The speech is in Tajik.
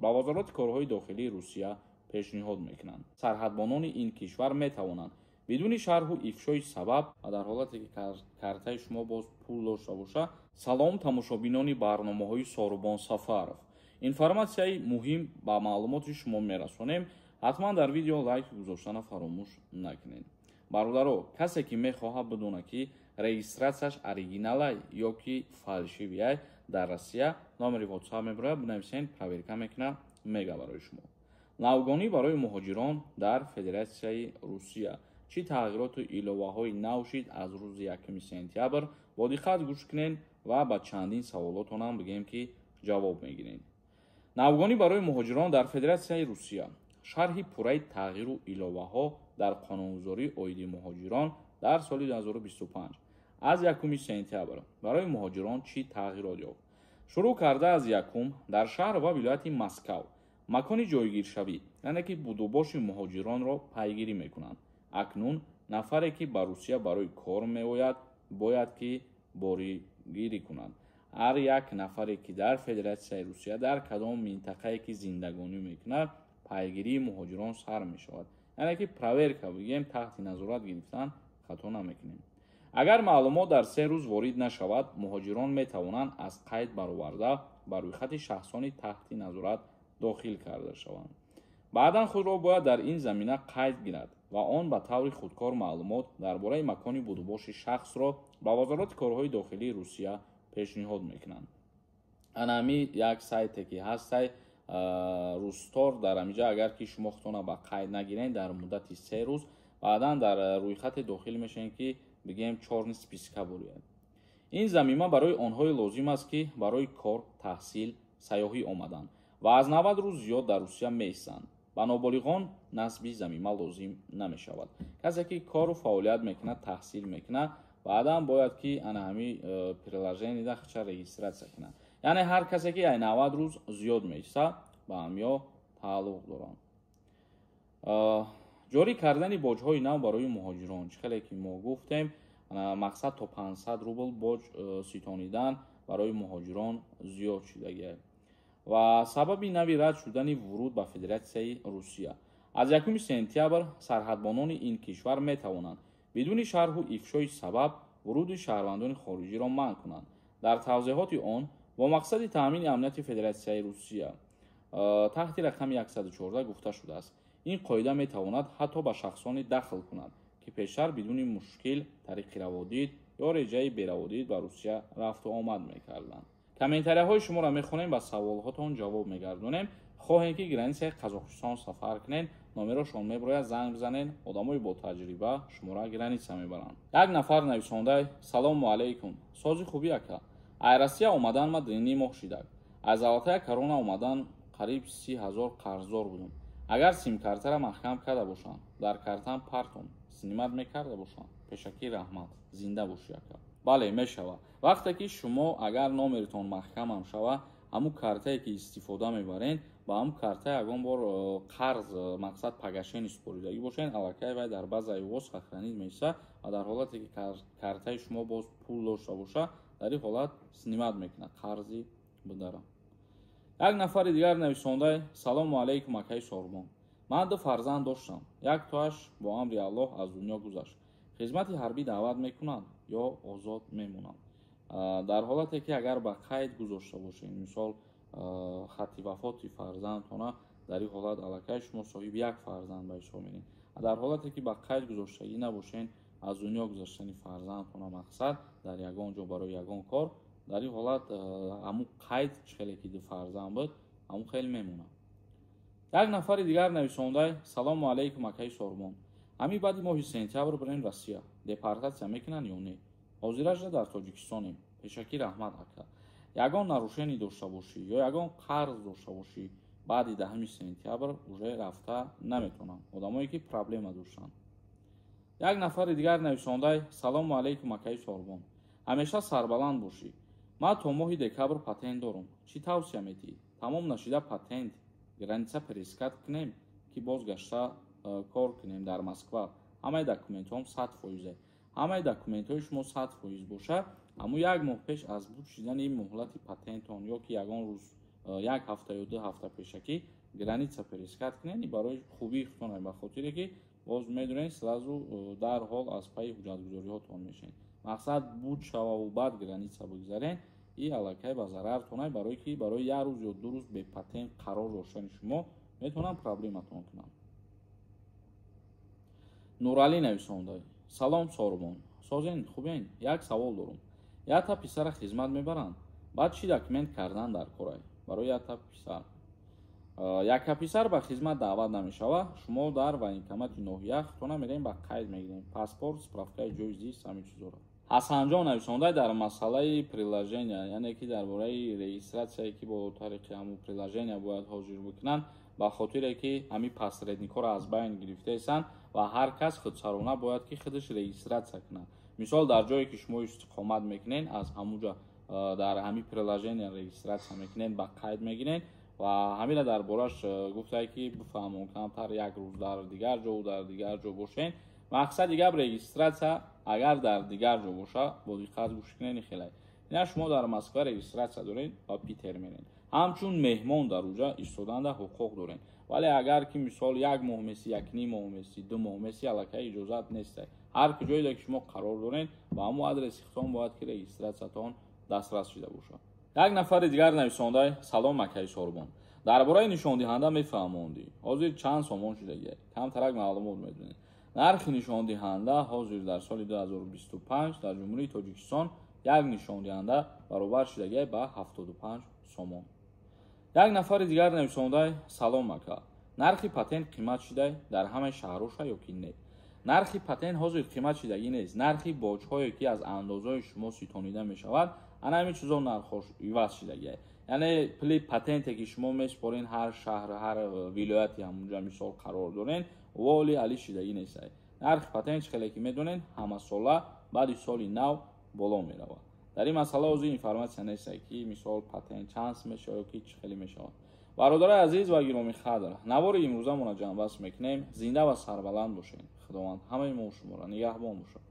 ба вазороти корҳои дохилии Русия пешниҳод мекунанд. Сарҳадбонони ин кишвар метавонанд бидуни шарҳу ифшои сабаб ва дар ҳолате ки картаи шумо боз пул дошта боша. Салом тамошобинони барномаҳои Сорубон Сафаров. Информатсияи муҳим ба маълумоти шумо мерасонем. ҳатман дар видео лайк гузоштана фаромӯш накунед. бародаро, касе ки мехоҳад бидонад ки регистратсияш оригиналай ё ки фалшивияй дар Россия, номери WhatsApp мебарад, бинависен, проверка мекунад, мега барои шумо. Навгонӣ барои муҳоҷирон дар Федератсияи Русия. чӣ тағйироту иловаҳои нав шид аз рӯзи 1 сентябр? Бо диққат гӯш кунед ва ба чандин саволотонам бигем ки ҷавоб мегиред. Навгонӣ барои муҳоҷирон дар Федератсияи Русия. шарҳи пурраи тағйиру иловаҳо дар қонунгузории оиди муҳоҷирон дар соли 2025 аз 1 сентябр барои муҳоҷирон чӣ тағйирот ёфт? шурӯъ карда аз 1 дар шаҳр ва вилояти Москав макони ҷойгиршавӣ, яъне ки будубоши муҳоҷиронро пайгирӣ мекунанд. акнун нафаре ки ба Русия барои кор меояд бояд ки боригирӣ кунад. ҳар як нафаре ки дар Федератсияи Русия дар кадом минтақае ки зиндагонӣ мекунад пайгирии муҳоҷирон сар мешавад. яъне ки проверка бигем таҳти назорат гирифтан хато намекунем. агар маълумот дар 3 рӯз ворид нашавад, муҳоҷирон метавонанд аз қайд бароварда ба рӯйхати шахсони таҳти назорат дохил карда шаванд. баъдан худро бояд дар ин замина қайд гирад ва он ба таври худкор маълумот дар бораи макони будубоши шахсро ба вазороти корҳои дохилии Русия пешниҳод мекунанд. анами як сайте ки ҳастай Рустор дар амиҷа, агар ки шумо хутона ба қайд нагирен дар муддати 3 рӯз, баъдан дар рӯйхате дохил мешавед ки бигем чорни списка буред. ин замина барои онҳое лозим аст ки барои кор, таҳсил, сайёҳӣ омаданд ва аз 90 рӯз зиёд дар Русия меистанд. ба ноболиғон насби замина лозим намешавад. касе ки кору фаъолият мекунад, таҳсил мекунад, баъдан бояд ки ҳами приложенида хича регистратсия кунад. яъне ҳар касе ки 90 рӯз зиёд меиста ба ҳамё тааллуқ доранд. ҷорӣ кардани боҷҳои нав барои муҳоҷирон. хеле ки мо гуфтем, мақсад то 500 рубл боҷ ситонидан барои муҳоҷирон зиёд шудагӣ ва сабаби нави рад шудани вуруд ба Федератсияи Русия. аз 1 сентябр сарҳадбонони ин кишвар метавонанд бидуни шарҳу ифшои сабаб вуруди шаҳрвандони хориҷиро манъ кунанд. дар тавзеҳоти он бо мақсади таъмини амнияти Федератсияи Русия таҳти рақами 114 гуфта шудааст. ин қоида метавонад ҳатто ба шахсоне дахл кунад ки пештар бидуни мушкил тариқи раводид ё реҷаи бераводид ба Русия рафту омад мекарданд. комментарияҳои шуморо мехонем, ба саволҳотон ҷавоб мегардонем. хоҳем ки границаи Қазоқистон сафар кунед, номерошон мебарояд, занг бизанед, одамои бо таҷриба шуморо граница мебаранд. як нафар нависондай: салому алайкум, сози хуби ака, ай Россия омадан ма дини моҳ шидак. аз алатая корона омадан қариб 30 000 қарздор будам. агар симкартара маҳкам карда бошанд, дар картам партон снимат мекарда бошанд, пешакӣ раҳмат, зинда бошӣ ака. бале, мешавад. вақте ки шумо агар номеритон маҳкамам шава, ҳамун картае ки истифода мебаред, ба ҳамун карта ягон бор қарз мақсад пагашени споридагӣ бошед, аллакай вай дар базаи воз сохранид меиста ва дар ҳолате ки картаи шумо боз пул дошта боша, дар ин ҳолат снимат мекунад қарзи бидара. як нафари дигар нависондай: салому алайкум акаи Сорубон, ман 2 фарзанд доштам. як тоаш бо амри Аллоҳ аз дунё гузашт. хизмати ҳарбӣ даъват мекунанд ё озод мемонанд? дар ҳолате ки агар ба қайд гузошта бошед, мисол хатти вафоти фарзандтона, дар ин ҳолат аллакай шумо соҳиби як фарзанд ба ҳисоб меред. дар ҳолате ки ба қайд гузоштагӣ набошед, аз дунё гузаштани фарзандтона мақсад дар ягон ҷо барои ягон кор, дар ин ҳолат ҳамун қайд хеле ки 2 фарзанд буд, ҳамун хеле мемонад. як нафари дигар нависондай: салому алайкум акаи Сорубон, ҳамин баъди моҳи сентябр барем Россия, депортатсия мекунанд ё не? ҳозиражда дар Тоҷикистонем, пешакӣ раҳмат ака. ягон нарушение дошта бошӣ ё ягон қарз дошта бошӣ, баъди 10 сентябр уже рафта наметавонам, одамое ки проблема доштанд. як нафари дигар нависондай: салому алайкум акаи Сорубон, ҳамеша сарбаланд бошӣ. ман то моҳи декабр патент дорам. чӣ тавсия медиҳӣ? тамом нашида патент граница перескат кунем ки бозгашта кор кунем дар Москва. ҳамаи документҳоам 100%. ҳамаи документҳои шумо 100% боша, ҳамун як моҳ пеш аз буд шидани моҳлати патентон ё ки ягон рӯз як ҳафта ё 2 ҳафта пешакӣ граница перескат кунед барои хубии худтон ба хотире ки боз медонед сразу дар ҳол аз пайи ҳуҷҷатгузориҳотон мешавед. мақсад буд шававу баъд граница бигзаред и аллакай ба зарартон барое ки барои як рӯз ё 2 рӯз бепатент қарор доштани шумо метавонанд проблематон кунанд. нуралӣ нависонда: салом сорумон, созен хубен, як савол дорум. якта писара хизмат мебаранд, баъд чӣ документ кардан дар корай? барои якта писар якта писар ба хизмат даъват намешавад. шумо дар военкомати ноҳия худтона мерем ба қайд мегирем, паспорт, справкаи ҷои зист, ҳамин чизора. ҳасанҷон нависонда: дар масъалаи приложения, яъне ки дар бораи регистратсияе ки бо тариқи ҳамун приложения бояд ҳозир бикунанд, ба хотире ки ҳамин посредникҳоро аз байн гирифтаесанд ва ҳар кас худсарона бояд ки худаш регистратсия кунад. мисол дар ҷое ки шумо истиқомат мекунед, аз ҳамунҷа дар ҳамин приложения регистратсия мекунед, ба қайд мегиред ва ҳамира дар бораш гуфтае ки бифаҳмон камтар як рӯз дар дигар ҷо дар дигар ҷо бошед. мақсади гап регистратсия агар дар дигар ҷо боша, бо диққат гӯш кунед. хелай ина шумо дар Москва регистратсия доред ва питер меред, ҳамчун меҳмон дар уҷа истоданда ҳуқуқ доред. вале агар ки мисол як моҳ меси, як ним моҳ меси, 2 моҳ меси, аллакай иҷозат нест. ҳар куҷое ки шумо қарор доред ба ҳамун адреси худтон бояд ки регистратсиятон дастрас шуда бошад. як нафари дигар нависонда: салом акаи Сорбон, дар бораи нишондиҳанда мефаҳмондӣ ҳозир чанд сомон шудагӣ? камтарак маълумот медонед? нархи нишондиҳанда ҳозир дар соли 2025 дар ҷумҳурии Тоҷикистон як нишондиҳанда баробар шудагӣ ба 75 сомон. як нафари дигар нависонда: салом ака, нархи патент қимат шуда дар ҳамаи шаҳроша ё ки не? нархи патент ҳозир қимат шудагӣ нест. нархи боҷҳое ки аз андозаи шумо ситонида мешавад, ана ҳамин чизо нархош иваз шудагӣ. яъне пули патенте ки шумо месупорен ҳар шаҳр, ҳар вилояти ҳамунҷа мисол қарор дорен, воли али шудагӣ нест. нархи патент хеле ки медонен ҳамасола баъди соли нав боло меравад. дар ин масъала ҳозир информатсия нест ки мисол патент чанд мешавад ё ки чӣ хеле мешавад. бародари азиз ва гиромӣ қадр, навори имрӯзамона ҷамъбаст мекунем. зинда ва сарбаланд бошед. худованд ҳамаи мо шуморо нигаҳбон бошад.